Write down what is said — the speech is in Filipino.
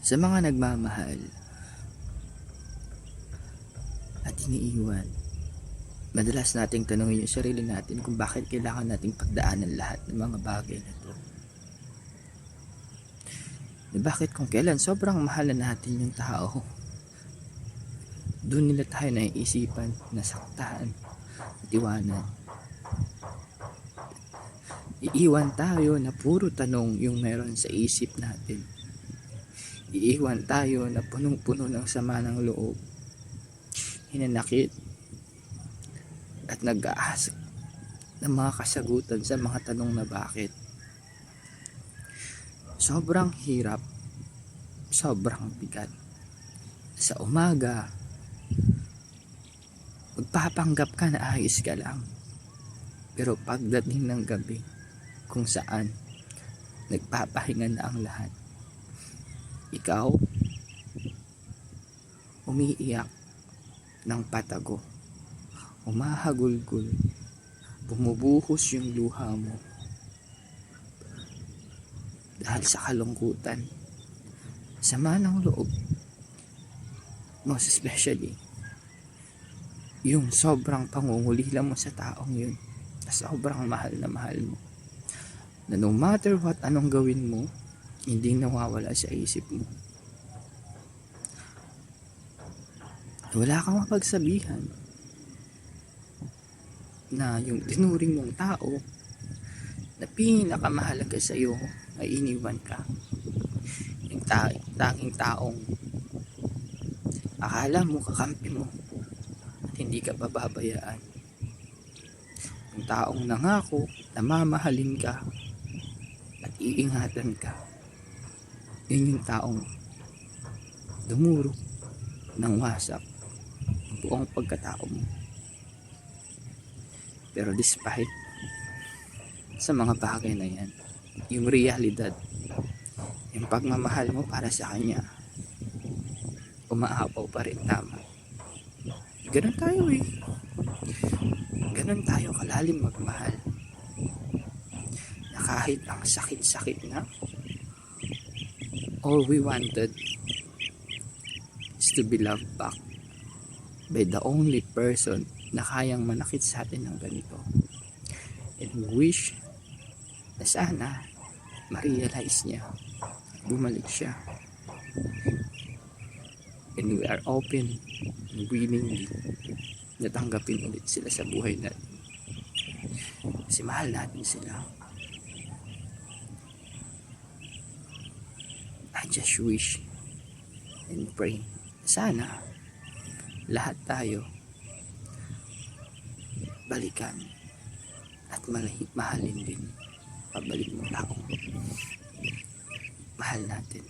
Sa mga nagmamahal at iniiwan, madalas nating tanongin yung sarili natin kung bakit kailangan nating pagdaanan lahat ng mga bagay na to. Bakit kung kailan sobrang mahal na natin yung tao, doon nila tayo naiisipan, nasaktan, at iwanan. Iiwan tayo na puro tanong yung meron sa isip natin. Iiwan tayo na punong-puno ng sama ng loob, hinanakit, at nag-aasa ng mga kasagutan sa mga tanong na bakit. Sobrang hirap, sobrang bigat. Sa umaga, magpapanggap ka na ayos ka lang. Pero pagdating ng gabi, kung saan nagpapahinga na ang lahat, ikaw umiiyak ng patago, umahagulgul, bumubuhos yung luha mo dahil sa kalungkutan, sama ng loob, most especially yung sobrang pangungulila mo sa taong yun, na sobrang mahal na mahal mo, na no matter what anong gawin mo, hindi nawawala sa isip mo. Wala kang mapagsabihan na yung tinuring mong tao na pinakamahalaga sa iyo ay iniwan ka. Yung tanging taong akala mo kakampi mo at hindi ka pababayaan. Yung taong nangako na mamahalin ka at iingatan ka. Yun yung taong dumuro ng wasak ang buong pagkatao mo. Pero despite sa mga bagay na yan, yung realidad, yung pagmamahal mo para sa kanya, umaapaw pa rin. Tama, ganun tayo ganun tayo kalalim magmahal, na kahit ang sakit-sakit na, all we wanted is to be loved back by the only person na kayang manakit sa atin ng ganito. And we wish na sana ma-realize niya, bumalik siya. And we are open and willingly natanggapin ulit sila sa buhay natin, kasi mahal natin sila. I just wish and pray sana lahat tayo balikan at mahalin din pabalik ng taong mahal natin.